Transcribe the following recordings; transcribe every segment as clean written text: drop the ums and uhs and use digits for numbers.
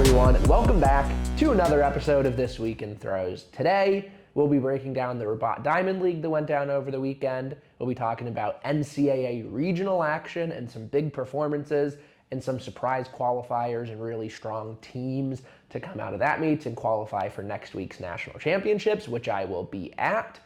everyone, and welcome back to another episode of This Week in Throws. Today, we'll be breaking down the Rabat Diamond League that went down over the weekend. We'll be talking about NCAA regional action and some big performances and some surprise qualifiers and really strong teams to come out of that meet and qualify for next week's national championships, which I will be at.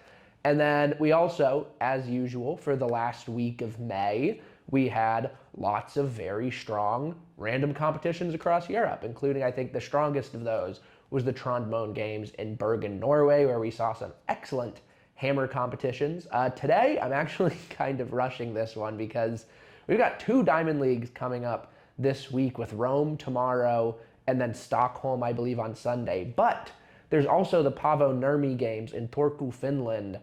And then we also, as usual, for the last week of May, we had lots of very strong random competitions across Europe, including, I think, the strongest of those was the Trondheim Games in Bergen, Norway, where we saw some excellent hammer competitions. Today, I'm actually kind of rushing this one because we've got two Diamond Leagues coming up this week with Rome tomorrow and then Stockholm, I believe, on Sunday. But there's also the Paavo Nurmi Games in Turku, Finland,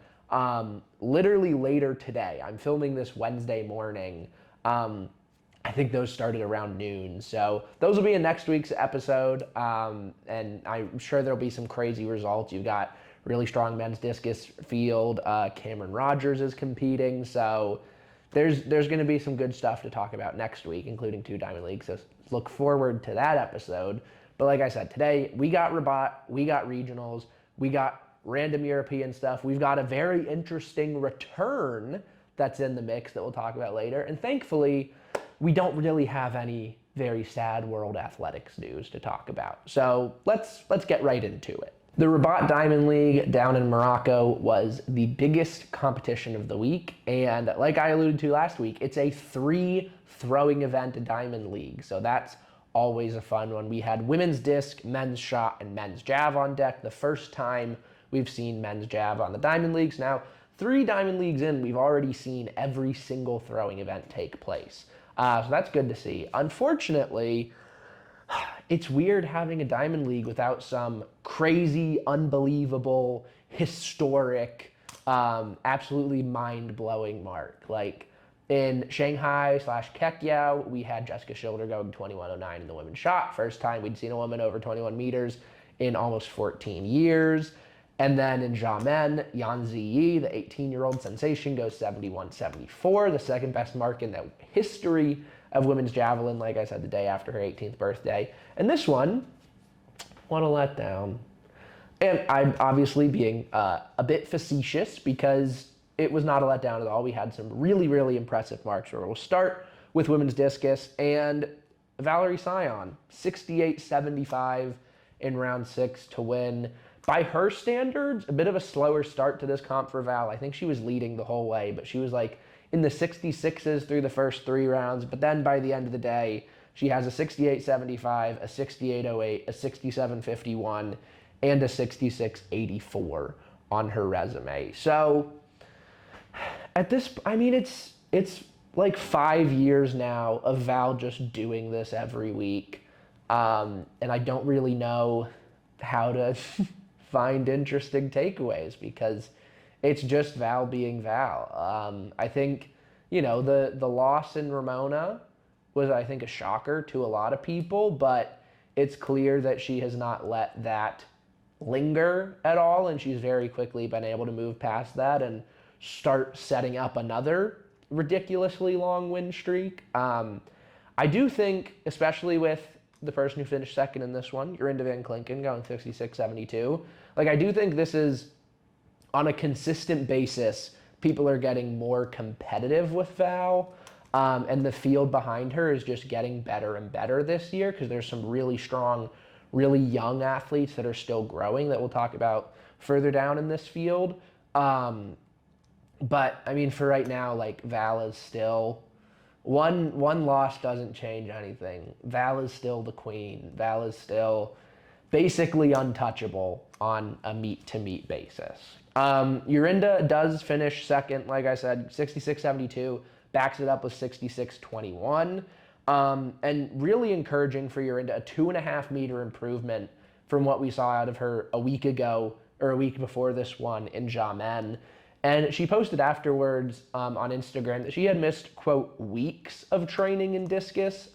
literally later today. I'm filming this Wednesday morning. I think those started around noon. So those will be in next week's episode. And I'm sure there'll be some crazy results. You've got really strong men's discus field. Cameron Rogers is competing. So there's going to be some good stuff to talk about next week, including two Diamond Leagues. So look forward to that episode. But like I said, today we got Rabat, we got regionals, we got random European stuff. We've got a very interesting return that's in the mix that we'll talk about later. And thankfully, we don't really have any very sad world athletics news to talk about. So let's get right into it. The Rabat Diamond League down in Morocco was the biggest competition of the week. And like I alluded to last week, it's a 3 throwing event Diamond League. So that's always a fun one. We had women's disc, men's shot, and men's jav on deck. The first time we've seen men's jav on the Diamond Leagues. Now, 3 Diamond Leagues in, we've already seen every single throwing event take place. So that's good to see. Unfortunately, it's weird having a Diamond League without some crazy, unbelievable, historic, absolutely mind-blowing mark. Like in Shanghai/Kekyao, we had Jessica Schilder going 21:09 in the women's shot. First time we'd seen a woman over 21 meters in almost 14 years. And then in Xiamen, Yan Ziyi, the 18-year-old sensation, goes 71:74, the second best mark in the history of women's javelin, like I said, the day after her 18th birthday. And this one, what a letdown. And I'm obviously being a bit facetious because it was not a letdown at all. We had some really, really impressive marks. We'll start with women's discus and Valerie Sion, 68:75 in round 6 to win. By her standards, a bit of a slower start to this comp for Val. I think she was leading the whole way, but she was like in the 66s through the first 3 rounds. But then by the end of the day, she has a 68:75, a 68:08, a 67:51, and a 66:84 on her resume. So at this, I mean, it's like 5 years now of Val just doing this every week. And I don't really know how to find interesting takeaways because it's just Val being Val. I think, you know, the loss in Ramona was, I think, a shocker to a lot of people, but it's clear that she has not let that linger at all, and she's very quickly been able to move past that and start setting up another ridiculously long win streak. I do think, especially with the person who finished second in this one, Jorinda van Klinken, going 66:72. Like, I do think this is, on a consistent basis, people are getting more competitive with Val, and the field behind her is just getting better and better this year because there's some really strong, really young athletes that are still growing that we'll talk about further down in this field. But, I mean, for right now, like, Val is still... One loss doesn't change anything. Val is still the queen. Val is still basically untouchable on a meet-to-meet basis. Jorinda does finish second, like I said, 66:72, backs it up with 66:21. And really encouraging for Jorinda, a 2.5 meter improvement from what we saw out of her a week ago, or a week before this one in Xiamen. And she posted afterwards on Instagram that she had missed, quote, weeks of training in discus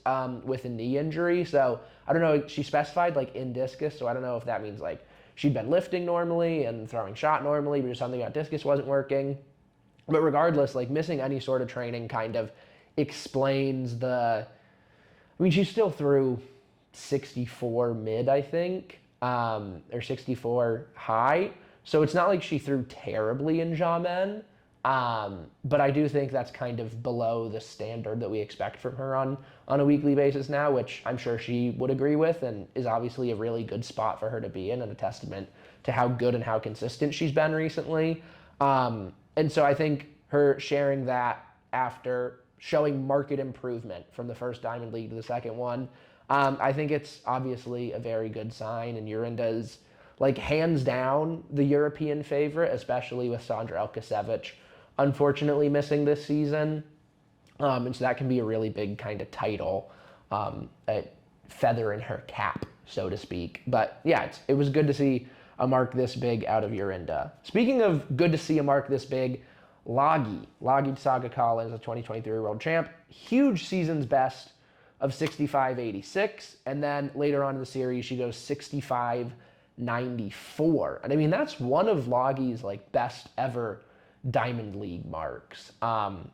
with a knee injury. So I don't know, she specified like in discus, so I don't know if that means like she'd been lifting normally and throwing shot normally, but just something about discus wasn't working. But regardless, like missing any sort of training kind of explains the, I mean, she still threw 64 mid, I think, or 64 high. So it's not like she threw terribly in Xiamen. But I do think that's kind of below the standard that we expect from her on a weekly basis now, which I'm sure she would agree with, and is obviously a really good spot for her to be in, and a testament to how good and how consistent she's been recently. And so I think her sharing that after showing market improvement from the first Diamond League to the second one, I think it's obviously a very good sign, and Jorinda is like hands down the European favorite, especially with Sandra Elkasevich unfortunately missing this season. And so that can be a really big kind of title, a feather in her cap, so to speak. But yeah, it was good to see a mark this big out of Jorinda. Speaking of good to see a mark this big, Lagi Saga-Collins, the 2023 world champ, huge season's best of 65.86, and then later on in the series she goes 65.94. And I mean, that's one of Lagi's like best ever Diamond League marks. One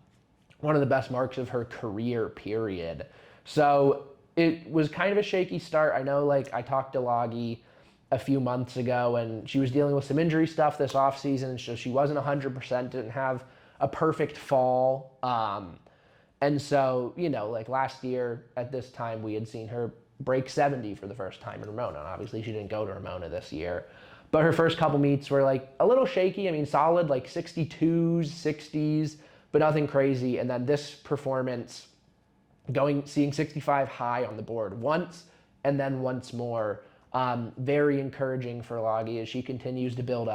of the best marks of her career, period. So it was kind of a shaky start. I know, like, I talked to Lagi a few months ago, and she was dealing with some injury stuff this offseason, so she wasn't 100%, didn't have a perfect fall. And so, you know, like last year at this time, we had seen her break 70 for the first time in Ramona. And obviously, she didn't go to Ramona this year. But her first couple meets were like a little shaky. I mean, solid, like 62s, 60s, but nothing crazy. And then this performance, seeing 65 high on the board once and then once more, very encouraging for Lagi as she continues to build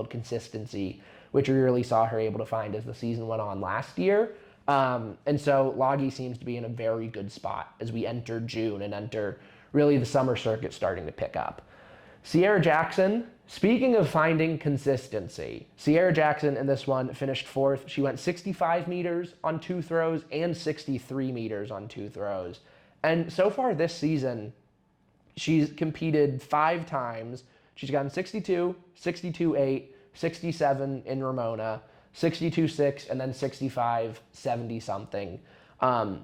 consistency, which we really saw her able to find as the season went on last year. And so Lagi seems to be in a very good spot as we enter June and enter really the summer circuit starting to pick up. Sierra Jackson, speaking of finding consistency, Sierra Jackson in this one finished fourth. She went 65 meters on 2 throws and 63 meters on 2 throws. And so far this season, she's competed 5 times. She's gotten 62, 62.8, 67 in Ramona, 62.6, and then 65.70 something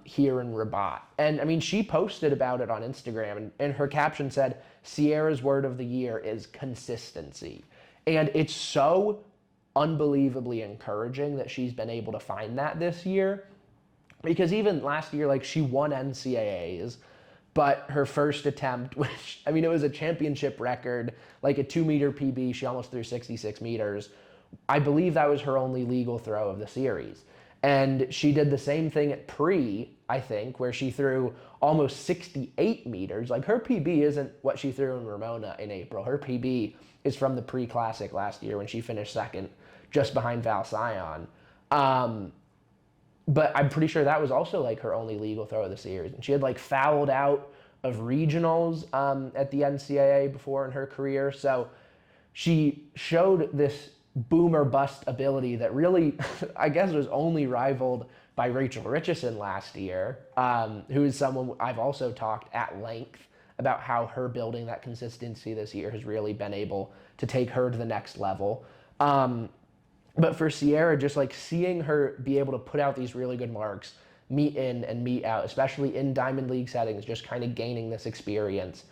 here in Rabat. And I mean, she posted about it on Instagram, and her caption said, Sierra's word of the year is consistency. And it's so unbelievably encouraging that she's been able to find that this year. Because even last year, like, she won NCAAs, but her first attempt, which, I mean, it was a championship record, like a 2-meter PB, she almost threw 66 meters. I believe that was her only legal throw of the series. And she did the same thing at pre, I think, where she threw almost 68 meters. Like, her PB isn't what she threw in Ramona in April. Her PB is from the pre-classic last year when she finished second, just behind Val Sion. But I'm pretty sure that was also like her only legal throw of the series. And she had like fouled out of regionals at the NCAA before in her career. So she showed this boom or bust ability that really, I guess, was only rivaled by Rachel Richardson last year, who is someone I've also talked at length about how her building that consistency this year has really been able to take her to the next level. But for Sierra, just like seeing her be able to put out these really good marks, meet in and meet out, especially in Diamond League settings, just kind of gaining this experience.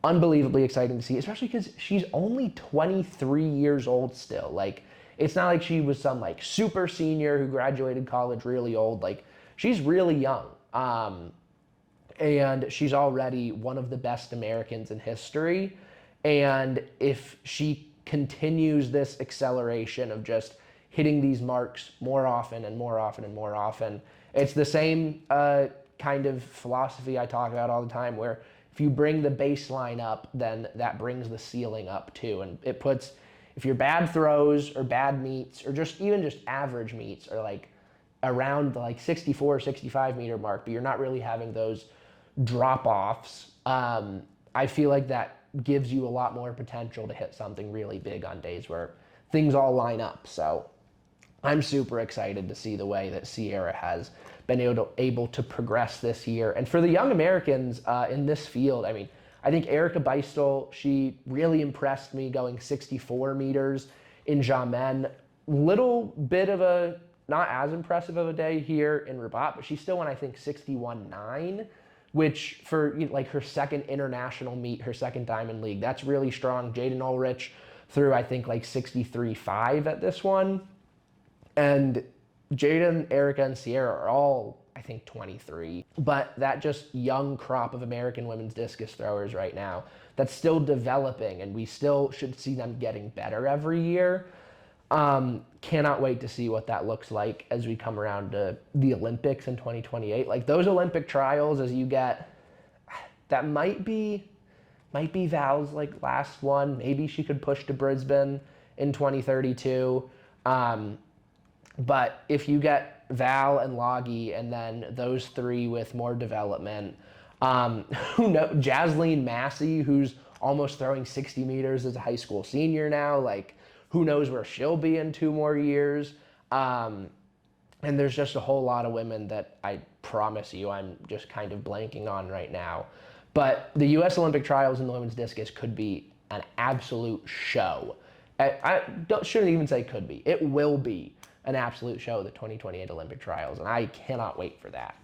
Unbelievably exciting to see, especially because she's only 23 years old still. Like, it's not like she was some like super senior who graduated college really old. Like, she's really young. And she's already one of the best Americans in history. And if she continues this acceleration of just hitting these marks more often and more often and more often, it's the same kind of philosophy I talk about all the time, where if you bring the baseline up, then that brings the ceiling up too. And it puts, if your bad throws or bad meets or just even just average meets are like around the like 64, 65 meter mark, but you're not really having those drop-offs, I feel like that gives you a lot more potential to hit something really big on days where things all line up. So I'm super excited to see the way that Sierra has been able to progress this year. And for the young Americans in this field, I mean, I think Erica Beistel, she really impressed me going 64 meters in Xiamen. Little bit of a, not as impressive of a day here in Rabat, but she still went, I think, 61.9, which for like her second international meet, her second Diamond League, that's really strong. Jaden Ulrich threw, I think, like 63.5 at this one. And Jaden, Erica, and Sierra are all, I think, 23. But that just young crop of American women's discus throwers right now that's still developing, and we still should see them getting better every year. Cannot wait to see what that looks like as we come around to the Olympics in 2028. Like those Olympic trials, as you get, that might be Val's like last one. Maybe she could push to Brisbane in 2032. But if you get Val and Loggy and then those three with more development, who knows, Jasleen Massey, who's almost throwing 60 meters as a high school senior now, like who knows where she'll be in 2 more years. And there's just a whole lot of women that I promise you I'm just kind of blanking on right now. But the U.S. Olympic trials in the women's discus could be an absolute show. Shouldn't even say could be. It will be an absolute show, the 2028 Olympic trials, and I cannot wait for that.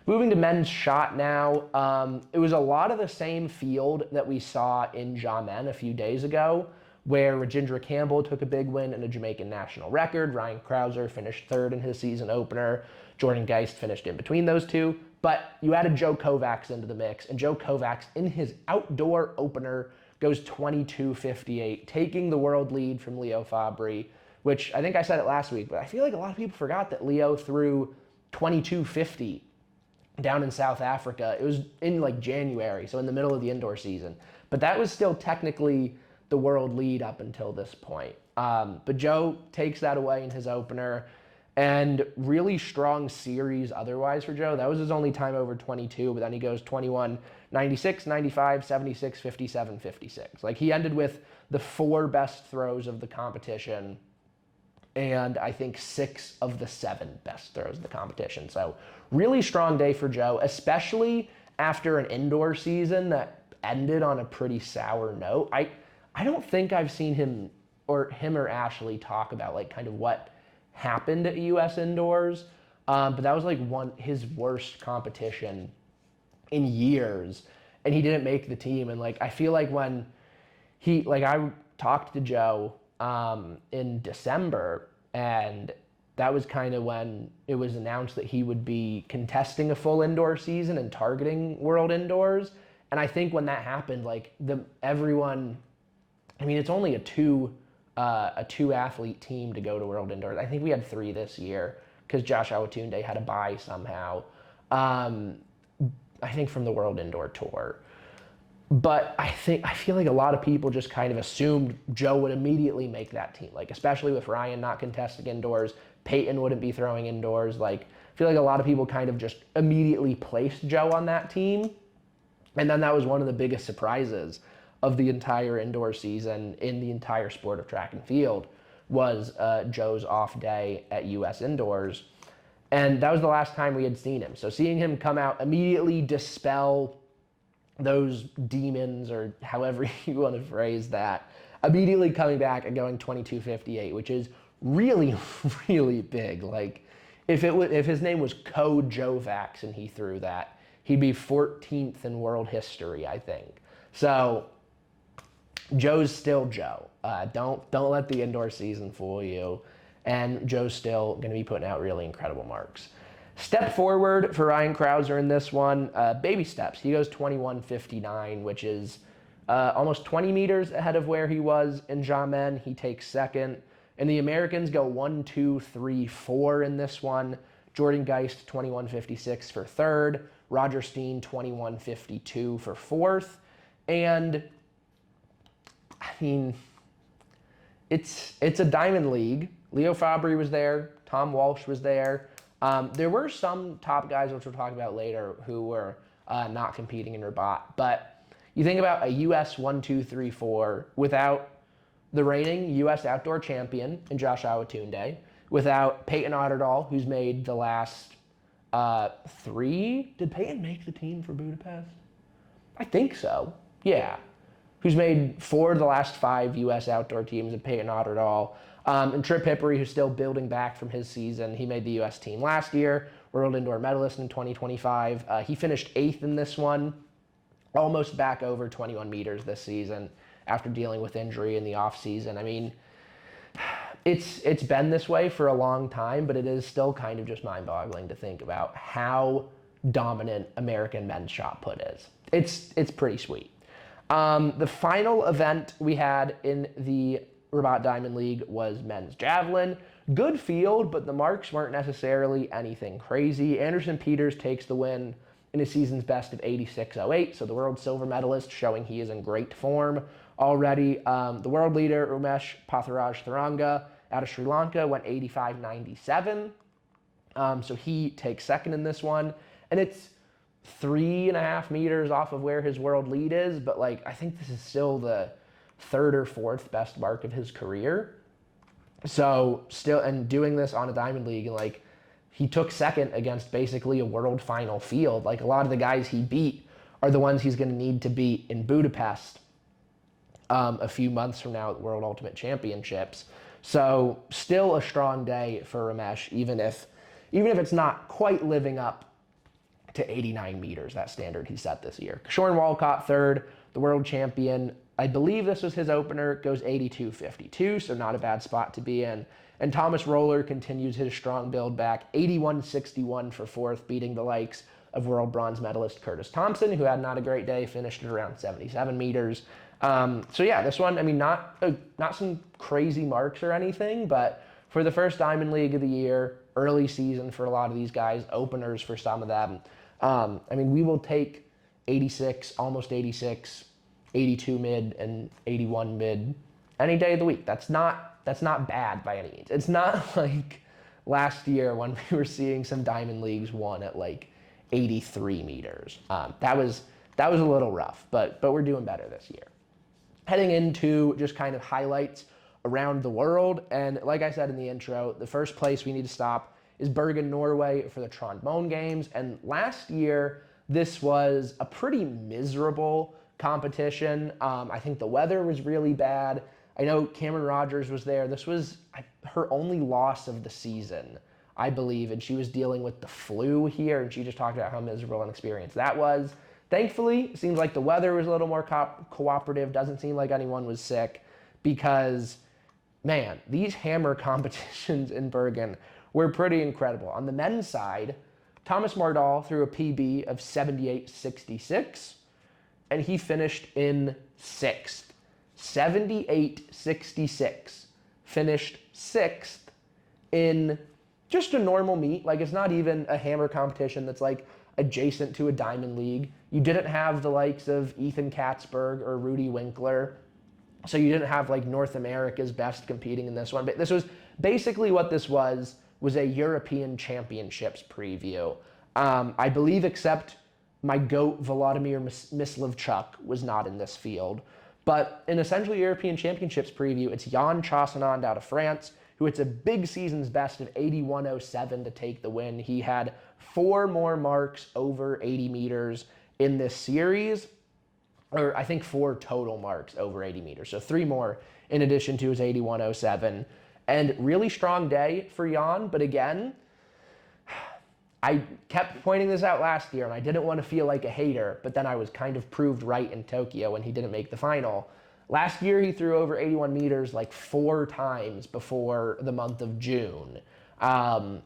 Moving to men's shot now, it was a lot of the same field that we saw in Xiamen a few days ago, where Rajindra Campbell took a big win and a Jamaican national record. Ryan Krauser finished third in his season opener. Jordan Geist finished in between those two. But you added Joe Kovacs into the mix, and Joe Kovacs, in his outdoor opener, goes 22.58, taking the world lead from Leo Fabry, which I think I said it last week, but I feel like a lot of people forgot that Leo threw 22.50 down in South Africa. It was in like January, so in the middle of the indoor season. But that was still technically the world lead up until this point. But Joe takes that away in his opener, and really strong series otherwise for Joe. That was his only time over 22, but then he goes 21, 96, 95, 76, 57, 56. Like he ended with the 4 best throws of the competition, and I think 6 of the 7 best throws of the competition. So really strong day for Joe, especially after an indoor season that ended on a pretty sour note. I don't think I've seen him or Ashley talk about like kind of what happened at US indoors, but that was like his worst competition in years, and he didn't make the team. And like I feel like when I talked to Joe in December, and that was kind of when it was announced that he would be contesting a full indoor season and targeting world indoors. And I think when that happened, like everyone, I mean, it's only a two athlete team to go to world indoors. I think we had 3 this year because Josh Awatunde had a bye somehow. I think from the world indoor tour. But I feel like a lot of people just kind of assumed Joe would immediately make that team. Like, especially with Ryan not contesting indoors, Peyton wouldn't be throwing indoors. Like, I feel like a lot of people kind of just immediately placed Joe on that team. And then that was one of the biggest surprises of the entire indoor season in the entire sport of track and field was Joe's off day at US indoors. And that was the last time we had seen him. So seeing him come out, immediately dispel those demons, or however you want to phrase that, immediately coming back and going 22.58, which is really, really big. Like, if his name was Jovax and he threw that, he'd be 14th in world history, I think. So Joe's still Joe. Don't let the indoor season fool you. And Joe's still going to be putting out really incredible marks. Step forward for Ryan Krauser in this one, baby steps. He goes 21.59, which is almost 20 meters ahead of where he was in Xiamen. He takes second. And the Americans go 1, 2, 3, 4 in this one. Jordan Geist, 21.56 for third. Roger Steen, 21.52 for fourth. And, I mean, it's a diamond league. Leo Fabry was there. Tom Walsh was there. There were some top guys, which we'll talk about later, who were not competing in Rabat. But you think about a US 1, 2, 3, 4 without the reigning US outdoor champion in Josh Awatunde, without Peyton Otterdahl, who's made the last 3. Did Peyton make the team for Budapest? I think so. Yeah. Who's made 4 of the last 5 US outdoor teams, and Peyton Otterdahl. And Trip Hippery, who's still building back from his season. He made the US team last year. world indoor medalist in 2025. He finished 8th in this one, almost back over 21 meters this season after dealing with injury in the offseason. I mean, it's been this way for a long time, but it is still kind of just mind-boggling to think about how dominant American men's shot put is. It's pretty sweet. The final event we had in the Rabat Diamond League was men's javelin. Good field, but the marks weren't necessarily anything crazy. Anderson Peters takes the win in his season's best of 86.08, so the world silver medalist, showing he is in great form already. The world leader, Umesh Patharaj Thuranga, out of Sri Lanka, went 85.97. So he takes second in this one, and it's 3.5 meters off of where his world lead is, but like I think this is still the 3rd or 4th best mark of his career. So still, and doing this on a Diamond League, and like he took second against basically a world final field. Like a lot of the guys he beat are the ones he's going to need to beat in Budapest a few months from now at the World Ultimate Championships. So still a strong day for Ramesh, even if it's not quite living up to 89 meters, that standard he set this year. Kishore Walcott, 3rd, the world champion. I believe this was his opener, goes 82.52, so not a bad spot to be in. And Thomas Roller continues his strong build back, 81.61 for 4th, beating the likes of world bronze medalist Curtis Thompson, who had not a great day, finished at around 77 meters. So yeah, this one, I mean, not some crazy marks or anything, but for the first Diamond League of the year, early season for a lot of these guys, openers for some of them. I mean, we will take 86, almost 86, 82 mid, and 81 mid any day of the week. That's not bad by any means. It's not like last year when we were seeing some Diamond Leagues won at like 83 meters. That was a little rough, but we're doing better this year. Heading into just kind of highlights around the world, and like I said in the intro, the first place we need to stop is Bergen, Norway for the Trondheim Games. And last year, this was a pretty miserable competition. I think the weather was really bad. I know Cameron Rogers was there. This was her only loss of the season, I believe, and she was dealing with the flu here, and she just talked about how miserable an experience that was. Thankfully, it seems like the weather was a little more cooperative. Doesn't seem like anyone was sick, because, man, these hammer competitions in Bergen were pretty incredible. On the men's side, Thomas Mardal threw a PB of 78.66, and he finished in 6th. 78.66. Finished 6th in just a normal meet. Like, it's not even a hammer competition that's like adjacent to a Diamond League. You didn't have the likes of Ethan Katzberg or Rudy Winkler. So you didn't have like North America's best competing in this one. But this was basically what this was a European Championships preview. I believe except my GOAT, Volodymyr Myslivchuk, was not in this field. But in essentially European Championships preview, it's Jan Chassenand out of France, who it's a big season's best of 81.07 to take the win. He had 4 more marks over 80 meters in this series, or I think 4 total marks over 80 meters. So 3 more in addition to his 81.07. And really strong day for Jan, but again, I kept pointing this out last year, and I didn't want to feel like a hater, but then I was kind of proved right in Tokyo when he didn't make the final. Last year, he threw over 81 meters like 4 times before the month of June. And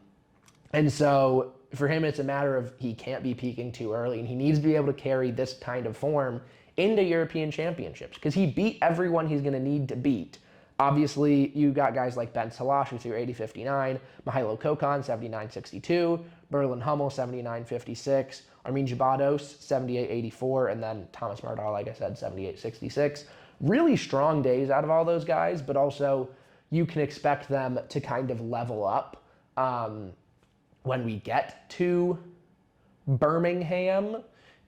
so for him, it's a matter of he can't be peaking too early, and he needs to be able to carry this kind of form into European Championships, because he beat everyone he's going to need to beat. Obviously, you got guys like Ben Salash, who threw 80.59, Mihailo Kokan, 79.62, Berlin Hummel, 79.56, Armin Jabados, 78.84, and then Thomas Mardal, like I said, 78.66. Really strong days out of all those guys, but also you can expect them to kind of level up when we get to Birmingham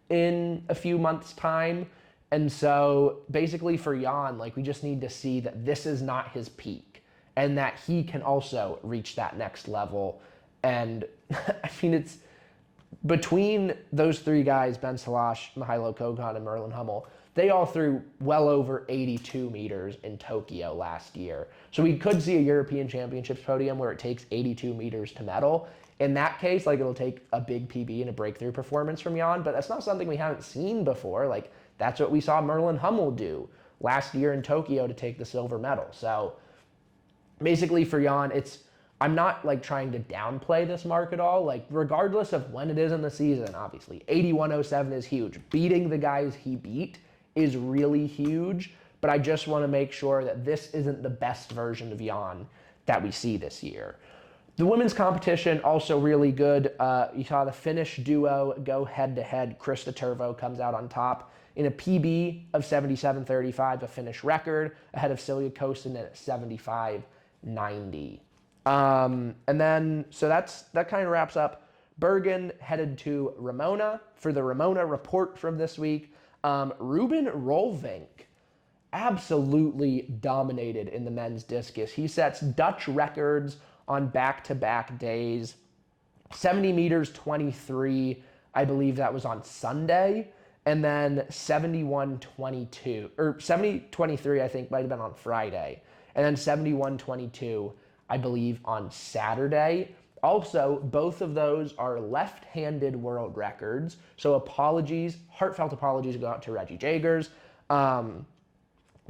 in a few months' time. And so basically for Jan, like, we just need to see that this is not his peak and that he can also reach that next level. And I mean, it's between those 3 guys, Ben Salash, Mihailo Kokan, and Merlin Hummel, they all threw well over 82 meters in Tokyo last year. So we could see a European Championships podium where it takes 82 meters to medal. In that case, like it'll take a big PB and a breakthrough performance from Jan, but that's not something we haven't seen before. Like that's what we saw Merlin Hummel do last year in Tokyo to take the silver medal. So basically for Jan, I'm not like trying to downplay this mark at all. Like regardless of when it is in the season, obviously 81.07 is huge. Beating the guys he beat is really huge, but I just want to make sure that this isn't the best version of Jan that we see this year. The women's competition also really good. You saw the Finnish duo go head-to-head. Krista Turvo comes out on top in a PB of 77.35, a Finnish record, ahead of Silja Kosonen at 75.90. And then, so that kind of wraps up. Bergen headed to Ramona for the Ramona report from this week. Ruben Rolvink absolutely dominated in the men's discus. He sets Dutch records on back-to-back days. 70 meters 23, I believe that was on Sunday, and then 71.22, or 70.23 I think might have been on Friday, and then 71.22 I believe on Saturday. Also, both of those are left-handed world records, so heartfelt apologies go out to Reggie Jagers.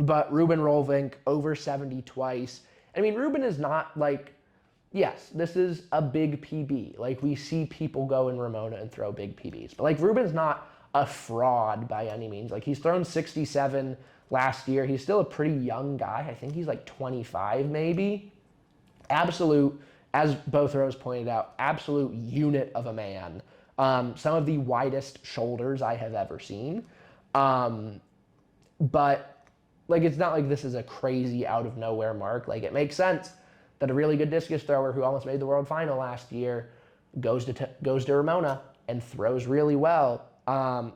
But Ruben Rolvink over 70 twice. I mean, Ruben is not like, yes, this is a big PB. Like, we see people go in Ramona and throw big PBs. But, like, Ruben's not a fraud by any means. Like, he's thrown 67 last year. He's still a pretty young guy. I think he's, like, 25 maybe. Absolute, as both rows pointed out, absolute unit of a man. Some of the widest shoulders I have ever seen. But, like, it's not like this is a crazy out-of-nowhere mark. Like, it makes sense that a really good discus thrower who almost made the world final last year goes to Ramona and throws really well.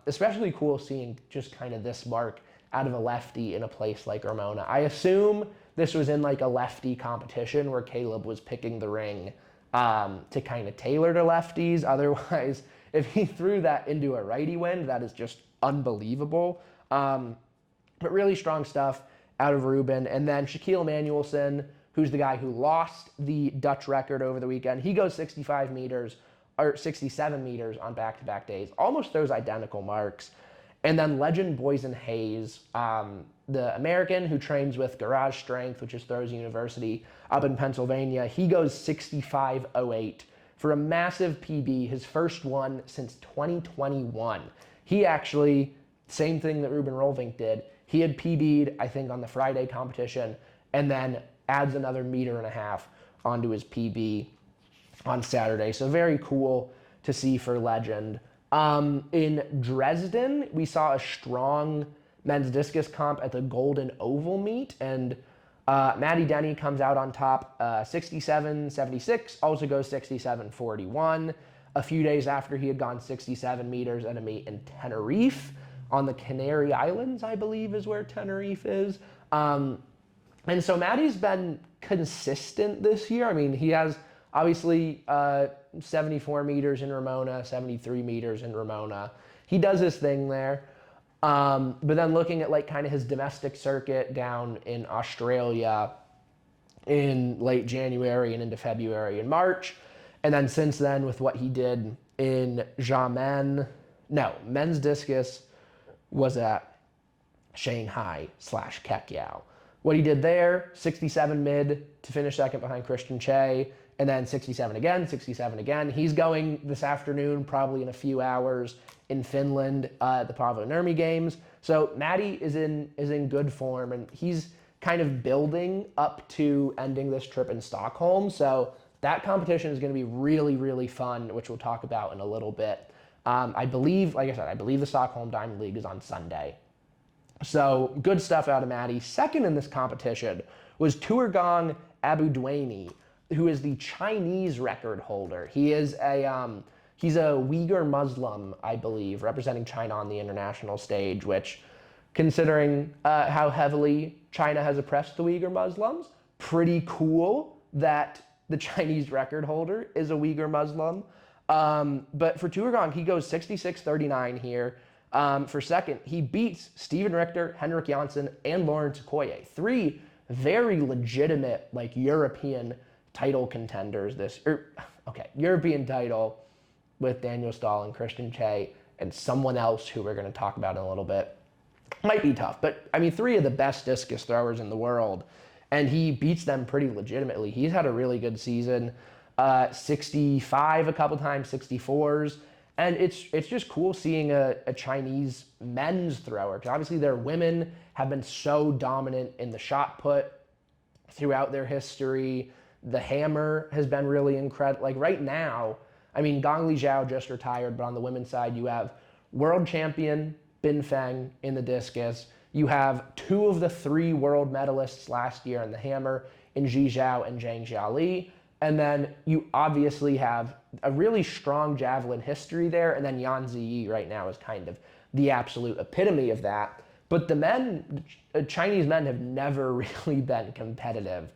Especially cool seeing just kind of this mark out of a lefty in a place like Ramona. I assume this was in like a lefty competition where Caleb was picking the ring to kind of tailor to lefties. Otherwise, if he threw that into a righty wind, that is just unbelievable. But really strong stuff out of Ruben. And then Shaquille Manuelson, who's the guy who lost the Dutch record over the weekend. He goes 65 meters, or 67 meters on back-to-back days. Almost those identical marks. And then legend Boysen Hayes, the American who trains with Garage Strength, which is Throws University up in Pennsylvania. He goes 65.08 for a massive PB, his first one since 2021. He actually, same thing that Ruben Rolvink did, he had PB'd, I think, on the Friday competition, and then adds another meter and a half onto his PB on Saturday. So very cool to see for legend. In Dresden, we saw a strong men's discus comp at the Golden Oval meet, and Maddie Denny comes out on top, 67.76, also goes 67.41. A few days after he had gone 67 meters at a meet in Tenerife, on the Canary Islands, I believe is where Tenerife is. And so Maddie's been consistent this year. I mean, he has obviously 74 meters in Ramona, 73 meters in Ramona. He does his thing there. But then looking at like kind of his domestic circuit down in Australia in late January and into February and March. And then since then with what he did in men's discus was at Shanghai/Kekyao. What he did there, 67 mid to finish second behind Christian Che, and then 67 again. He's going this afternoon, probably in a few hours, in Finland at the Paavo Nurmi Games. So Maddie is in good form, and he's kind of building up to ending this trip in Stockholm. So that competition is going to be really, really fun, which we'll talk about in a little bit. I believe, like I said, the Stockholm Diamond League is on Sunday. So good stuff out of Maddie. Second in this competition was Tuergang Abudwaini, who is the Chinese record holder. He's a Uyghur Muslim, I believe, representing China on the international stage, which, considering how heavily China has oppressed the Uyghur Muslims, pretty cool that the Chinese record holder is a Uyghur Muslim. But for Tuergang, he goes 66.39 here. For second, he beats Steven Richter, Henrik Jansson, and Lawrence Okoye. Three very legitimate, like, European title contenders European title with Daniel Stahl and Christian Che and someone else who we're going to talk about in a little bit. Might be tough, but I mean, 3 of the best discus throwers in the world, and he beats them pretty legitimately. He's had a really good season, 65 a couple times, 64s, and it's just cool seeing a Chinese men's thrower, because obviously their women have been so dominant in the shot put throughout their history. The hammer has been really incredible. Like right now, I mean, Gongli Zhao just retired, but on the women's side, you have world champion Bin Feng in the discus. You have 2 of the 3 world medalists last year in the hammer in Ji Zhao and Zhang Jiali. And then you obviously have a really strong javelin history there. And then Yan Ziyi right now is kind of the absolute epitome of that. But the Chinese men have never really been competitive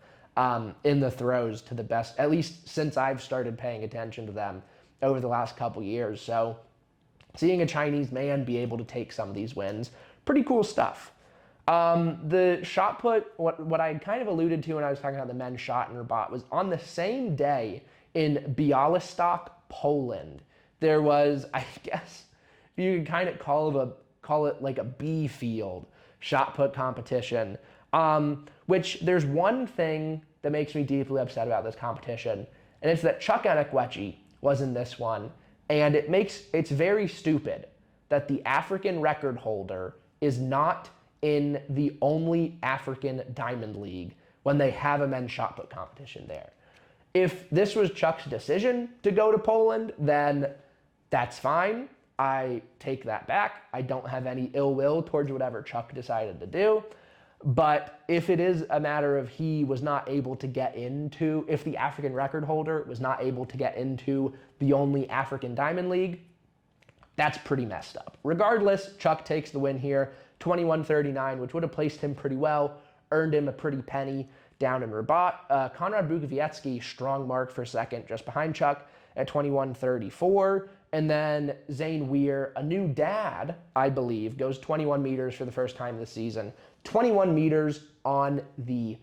in the throws to the best, at least since I've started paying attention to them over the last couple years. So seeing a Chinese man be able to take some of these wins, pretty cool stuff. The shot put, what I kind of alluded to when I was talking about the men's shot and Rabat, was on the same day in Białystok, Poland. There was, I guess, you could kind of call it like a B field shot put competition. Which there's one thing that makes me deeply upset about this competition, and it's that Chuck Enekwechi was in this one, and it's very stupid that the African record holder is not in the only African Diamond League when they have a men's shot put competition there. If this was Chuck's decision to go to Poland, then that's fine. I take that back. I don't have any ill will towards whatever Chuck decided to do. But if it is a matter of he was not able to get into, if the African record holder was not able to get into the only African Diamond League, that's pretty messed up. Regardless, Chuck takes the win here, 21:39, which would have placed him pretty well, earned him a pretty penny down in Rabat. Konrad Bukowiecki, strong mark for second, just behind Chuck at 21:34. And then Zane Weir, a new dad, I believe, goes 21 meters for the first time this season. 21 meters on the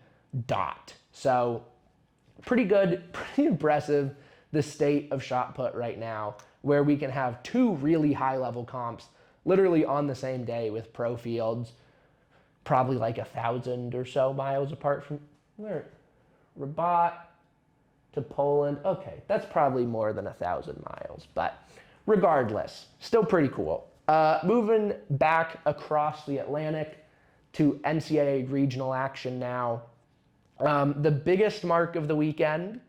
dot. So pretty good, pretty impressive, the state of shot put right now, where we can have 2 really high-level comps literally on the same day with pro fields, probably like 1,000 or so miles apart from where? Rabat to Poland. Okay, that's probably more than 1,000 miles, but regardless, still pretty cool. Moving back across the Atlantic to NCAA regional action now. The biggest mark of the weekend,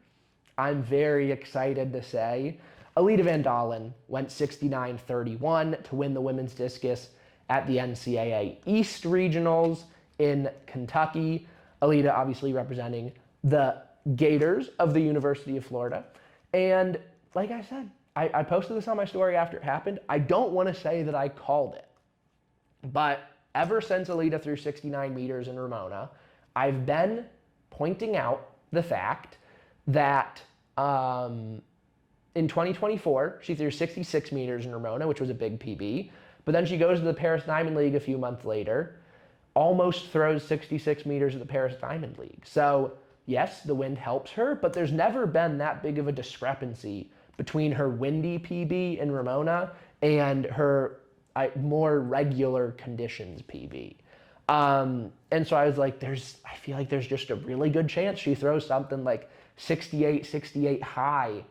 I'm very excited to say, Alida Van Dalen went 69-31 to win the women's discus at the NCAA East Regionals in Kentucky. Alida obviously representing the Gators of the University of Florida. And like I said, I posted this on my story after it happened. I don't want to say that I called it, but ever since Alida threw 69 meters in Ramona, I've been pointing out the fact that in 2024, she threw 66 meters in Ramona, which was a big PB, but then she goes to the Paris Diamond League a few months later, almost throws 66 meters at the Paris Diamond League. So yes, the wind helps her, but there's never been that big of a discrepancy between her windy PB in Ramona and her more regular conditions PB. And so I was like, I feel like there's just a really good chance she throws something like 68 high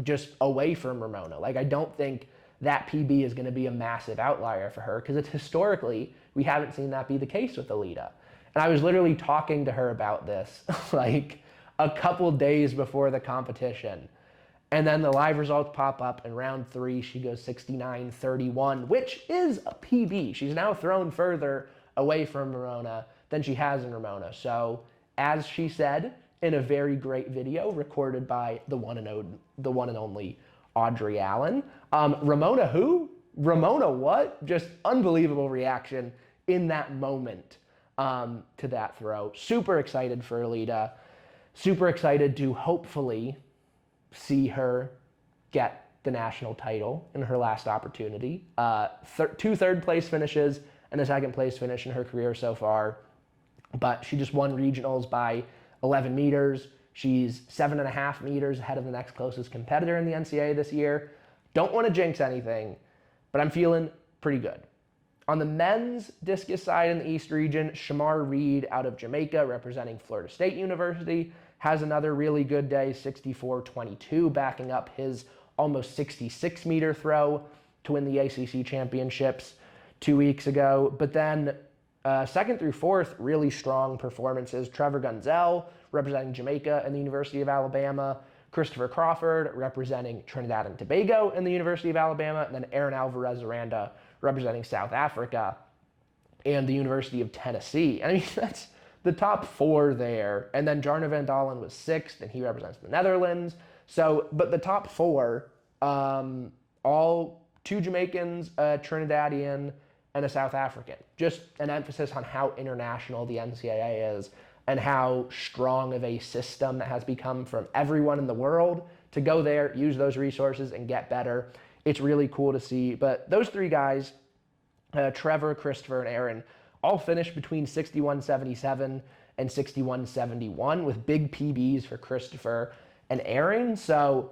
just away from Ramona. Like, I don't think that PB is going to be a massive outlier for her, because it's historically, we haven't seen that be the case with Alida. And I was literally talking to her about this like a couple days before the competition. And then the live results pop up, and round 3, she goes 69-31, which is a PB. She's now thrown further away from Ramona than she has in Ramona. So, as she said in a very great video recorded by the one and only Audrey Allen, Ramona who? Ramona what? Just unbelievable reaction in that moment to that throw. Super excited for Alida. Super excited to hopefully see her get the national title in her last opportunity. 2 third-place finishes and a second-place finish in her career so far. But she just won regionals by 11 meters. She's 7.5 meters ahead of the next closest competitor in the NCAA this year. Don't want to jinx anything, but I'm feeling pretty good. On the men's discus side in the East region, Shamar Reed out of Jamaica, representing Florida State University, has another really good day, 64.22, backing up his almost 66-meter throw to win the ACC championships 2 weeks ago. But then second through fourth, really strong performances. Trevor Gunzell, representing Jamaica and the University of Alabama. Christopher Crawford, representing Trinidad and Tobago and the University of Alabama. And then Aaron Alvarez-Aranda, representing South Africa and the University of Tennessee. I mean, that's the top four there. And then Jarno van Dalen was sixth, and he represents the Netherlands. So, but the top four, all two Jamaicans, a Trinidadian, and a South African. Just an emphasis on how international the NCAA is and how strong of a system that has become from everyone in the world to go there, use those resources, and get better. It's really cool to see. But those three guys, Trevor, Christopher, and Aaron, all finished between 61.77 and 61.71 with big PBs for Christopher and Aaron. So,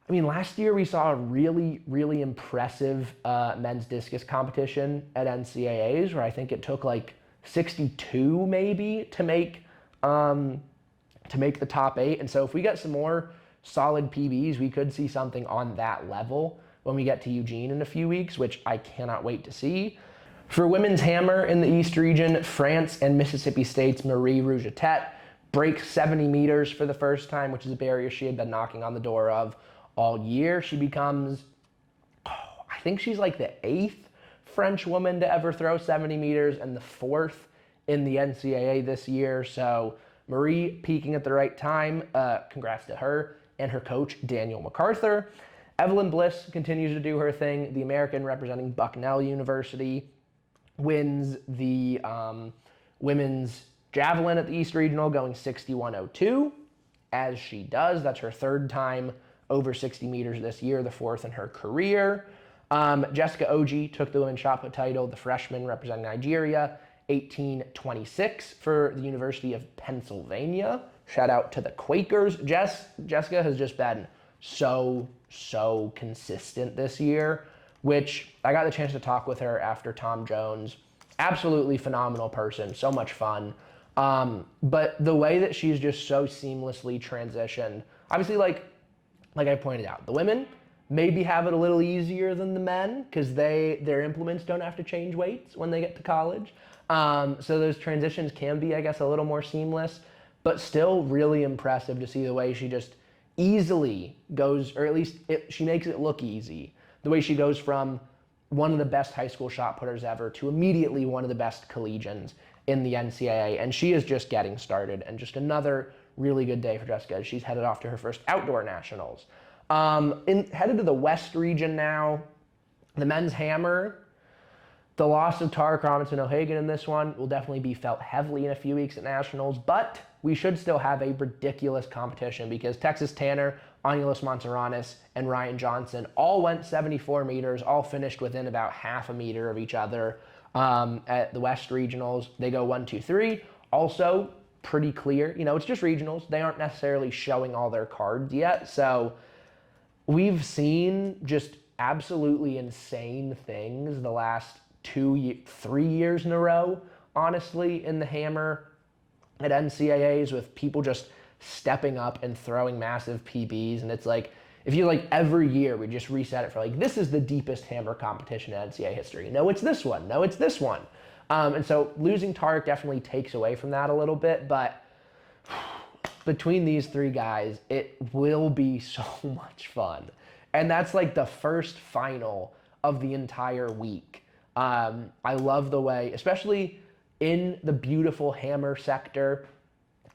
I mean, last year we saw a really, really impressive men's discus competition at NCAAs where I think it took like 62 maybe to make the top 8. And so if we get some more solid PBs, we could see something on that level when we get to Eugene in a few weeks, which I cannot wait to see. For women's hammer in the East region, France and Mississippi State's Marie Rougetette breaks 70 meters for the first time, which is a barrier she had been knocking on the door of all year. She becomes, I think she's like the 8th French woman to ever throw 70 meters and the 4th in the NCAA this year. So Marie peaking at the right time. Congrats to her and her coach, Daniel MacArthur. Evelyn Bliss continues to do her thing. The American representing Bucknell University wins the women's javelin at the East Regional, going 61.02. As she does, that's her third time over 60 meters this year, the 4th in her career. Jessica Oji took the women's shot put title, the freshman representing Nigeria, 18.26 for the University of Pennsylvania. Shout out to the Quakers. Jessica has just been so consistent this year, which I got the chance to talk with her after Tom Jones. Absolutely phenomenal person, so much fun. But the way that she's just so seamlessly transitioned, obviously like I pointed out, the women maybe have it a little easier than the men because their implements don't have to change weights when they get to college. So those transitions can be, I guess, a little more seamless, but still really impressive to see the way she just easily goes, or at least she makes it look easy. The way she goes from one of the best high school shot putters ever to immediately one of the best collegians in the NCAA. And she is just getting started, and just another really good day for Jessica as she's headed off to her first outdoor nationals. Headed to the West region now, the men's hammer. The loss of Tarek Robinson O'Hagan in this one will definitely be felt heavily in a few weeks at nationals, but we should still have a ridiculous competition because Texas Tanner, Anulis Montserranis, and Ryan Johnson all went 74 meters, all finished within about half a meter of each other at the West Regionals. They go 1, 2, 3. Also, pretty clear. You know, it's just regionals. They aren't necessarily showing all their cards yet. So we've seen just absolutely insane things the last 3 years in a row, honestly, in the hammer at NCAAs with people just stepping up and throwing massive PBs. And it's like, if you like every year we just reset it for like, this is the deepest hammer competition in NCAA history. No, it's this one. No, it's this one. And so losing Tarek definitely takes away from that a little bit, but between these three guys, it will be so much fun. And that's like the first final of the entire week. I love the way, especially in the beautiful hammer sector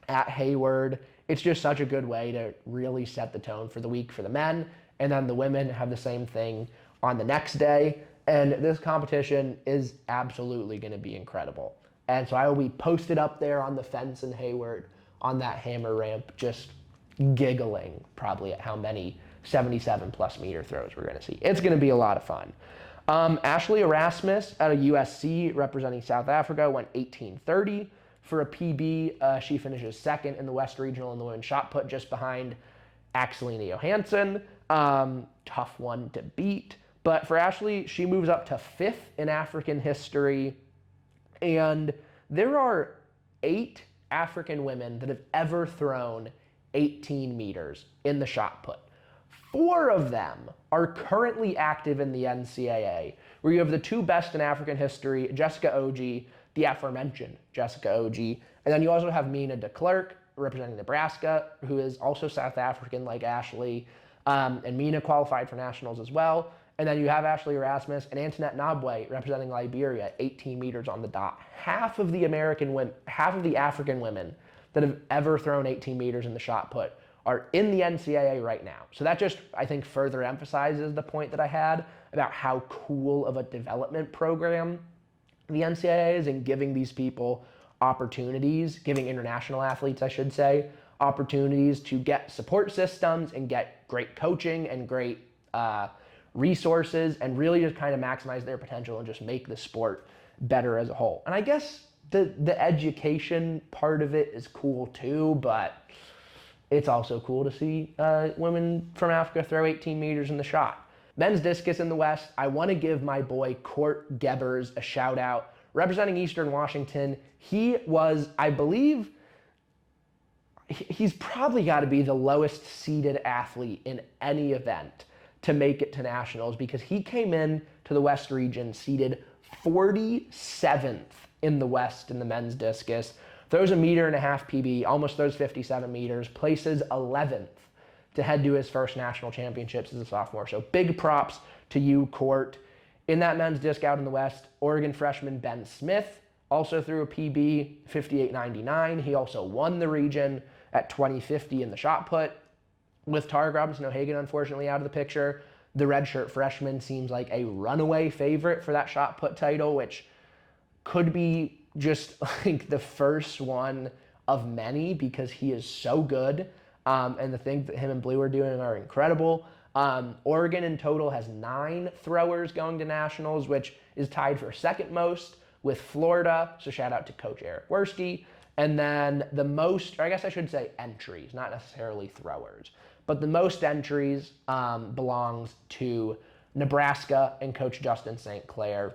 at Hayward, it's just such a good way to really set the tone for the week for the men. And then the women have the same thing on the next day. And this competition is absolutely going to be incredible. And so I will be posted up there on the fence in Hayward on that hammer ramp, just giggling probably at how many 77 plus meter throws we're going to see. It's going to be a lot of fun. Ashley Erasmus out of USC representing South Africa went 18.30 For a PB, she finishes second in the West Regional in the women's shot put, just behind Alekna Johansson. Tough one to beat. But for Ashley, she moves up to 5th in African history. And there are 8 African women that have ever thrown 18 meters in the shot put. 4 of them are currently active in the NCAA, where you have the 2 best in African history, Jessica Oji, the aforementioned Jessica Oji, and then you also have Mina de Klerk, representing Nebraska, who is also South African like Ashley, and Mina qualified for nationals as well. And then you have Ashley Erasmus and Antoinette Nabwe representing Liberia at 18 meters on the dot. Half of the African women that have ever thrown 18 meters in the shot put are in the NCAA right now. So that just, I think, further emphasizes the point that I had about how cool of a development program the NCAA is in giving these people opportunities, giving international athletes, I should say, opportunities to get support systems and get great coaching and great resources and really just kind of maximize their potential and just make the sport better as a whole. And I guess the education part of it is cool too, but it's also cool to see women from Africa throw 18 meters in the shot. Men's discus in the West, I want to give my boy Court Gebers a shout out. Representing Eastern Washington, he was, I believe, he's probably got to be the lowest seeded athlete in any event to make it to nationals, because he came in to the West region seeded 47th in the West in the men's discus, throws a 1.5 meter PB, almost throws 57 meters, places 11th to head to his first national championships as a sophomore. So big props to you, Court. In that men's disc out in the West, Oregon freshman Ben Smith also threw a PB, 58.99. He also won the region at 20.50 in the shot put. With Tarek Robinson O'Hagan unfortunately out of the picture, the redshirt freshman seems like a runaway favorite for that shot put title, which could be just like the first one of many because he is so good. And the things that him and Blue are doing are incredible. Oregon in total has 9 throwers going to nationals, which is tied for second most with Florida. So shout out to Coach Eric Werski. And then the most, or I guess I should say entries, not necessarily throwers, but the most entries belongs to Nebraska and Coach Justin St. Clair,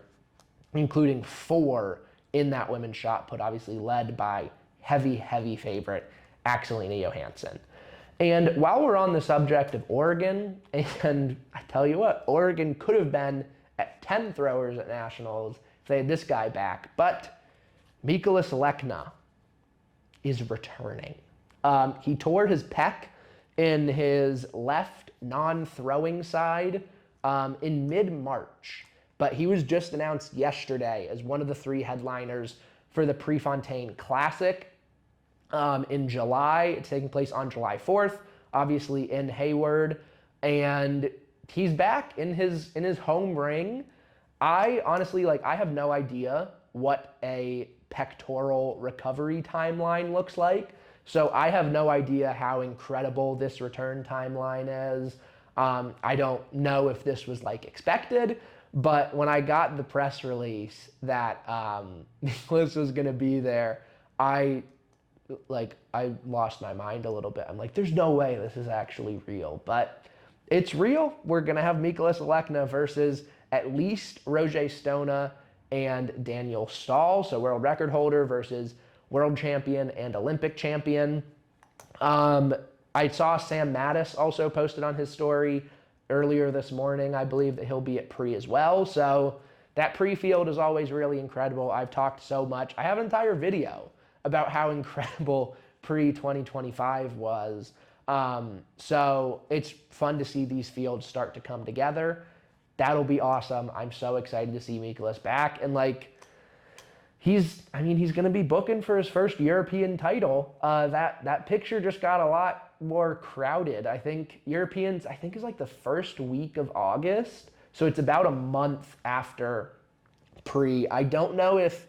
including 4 in that women's shot put, obviously led by heavy favorite Alekna Johansson. And while we're on the subject of Oregon, and I tell you what, Oregon could have been at 10 throwers at nationals if they had this guy back, but Mikolas Alekna is returning. He tore his pec in his left non-throwing side in mid-March, but he was just announced yesterday as one of the 3 headliners for the Prefontaine Classic in July. It's taking place on July 4th, obviously in Hayward, and he's back in his home ring. I honestly, I have no idea what a pectoral recovery timeline looks like. So I have no idea how incredible this return timeline is. I don't know if this was expected, but when I got the press release that Nicholas was going to be there, I lost my mind a little bit. I'm like, there's no way this is actually real, but it's real. We're going to have Mikolas Alekna versus at least Roger Stona and Daniel Stahl, so world record holder versus world champion and Olympic champion. I saw Sam Mattis also posted on his story earlier this morning, I believe, that he'll be at pre as well. So that pre-field is always really incredible. I've talked so much. I have an entire video about how incredible pre-2025 was. So it's fun to see these fields start to come together. That'll be awesome. I'm so excited to see Mikolas back. And he's going to be booking for his first European title. That picture just got a lot more crowded. I think Europeans, is the first week of August. So it's about a month after pre. I don't know if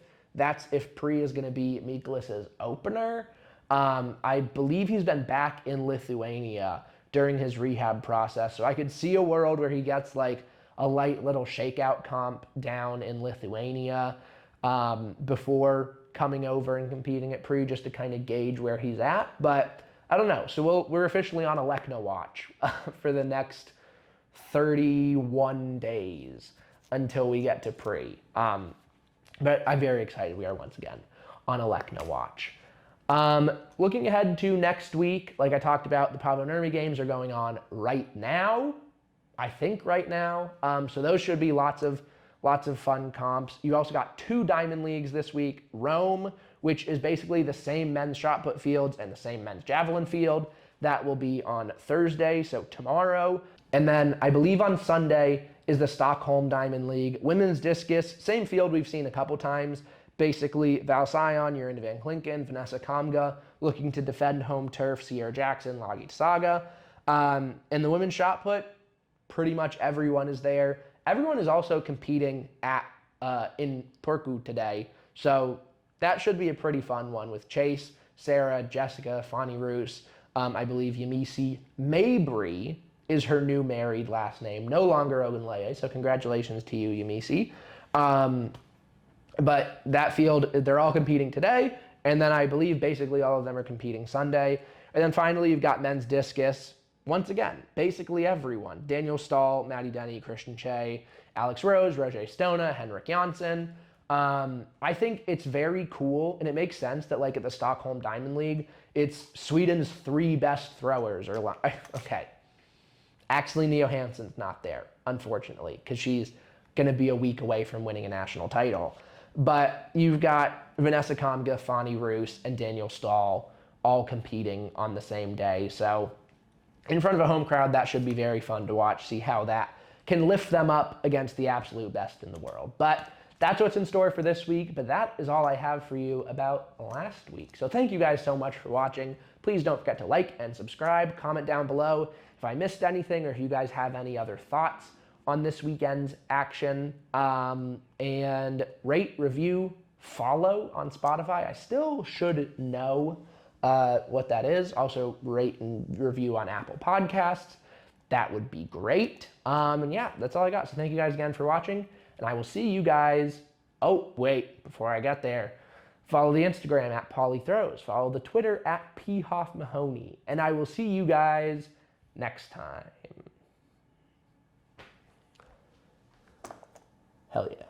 pre is going to be Mikolas's opener. I believe he's been back in Lithuania during his rehab process. So I could see a world where he gets a light little shakeout comp down in Lithuania. before coming over and competing at pre, just to kind of gauge where he's at. But I don't know. So we're officially on Alekna watch for the next 31 days until we get to pre. But I'm very excited. We are once again on Alekna watch. Looking ahead to next week, like I talked about, the Pavo Nurmi games are going on right now. I think right now. So those should be lots of fun comps. You also got 2 Diamond Leagues this week. Rome, which is basically the same men's shot put fields and the same men's javelin field. That will be on Thursday, so tomorrow. And then I believe on Sunday is the Stockholm Diamond League. Women's discus, same field we've seen a couple times. Basically, Val Sion, you're into Van Klinken, Vanessa Kamga, looking to defend home turf, Sierra Jackson, Lagit Saga. And the women's shot put, pretty much everyone is there. Everyone is also competing in Turku today. So that should be a pretty fun one with Chase, Sarah, Jessica, Fanny Roos, I believe Yamisi Mabry is her new married last name, no longer Ogunleye, so congratulations to you, Yamisi. But that field, they're all competing today, and then I believe basically all of them are competing Sunday. And then finally, you've got men's discus. Once again, basically everyone. Daniel Stahl, Maddie Denny, Christian Che, Alex Rose, Roger Stona, Henrik Janssen. I think it's very cool, and it makes sense that like at the Stockholm Diamond League, it's Sweden's 3 best throwers. Okay. Axel Neo-Hansen's not there, unfortunately, because she's going to be a week away from winning a national title. But you've got Vanessa Kamga, Fanny Roos, and Daniel Stahl all competing on the same day. So in front of a home crowd, that should be very fun to watch, see how that can lift them up against the absolute best in the world. But that's what's in store for this week, but that is all I have for you about last week. So thank you guys so much for watching. Please don't forget to like and subscribe, comment down below if I missed anything or if you guys have any other thoughts on this weekend's action, and rate, review, follow on Spotify. I still should know what that is. Also rate and review on Apple Podcasts. That would be great. And yeah, that's all I got. So thank you guys again for watching, and I will see you guys. Oh, wait, before I get there, follow the Instagram at Paulie Throws. Follow the Twitter at PHoffMahoney. And I will see you guys next time. Hell yeah.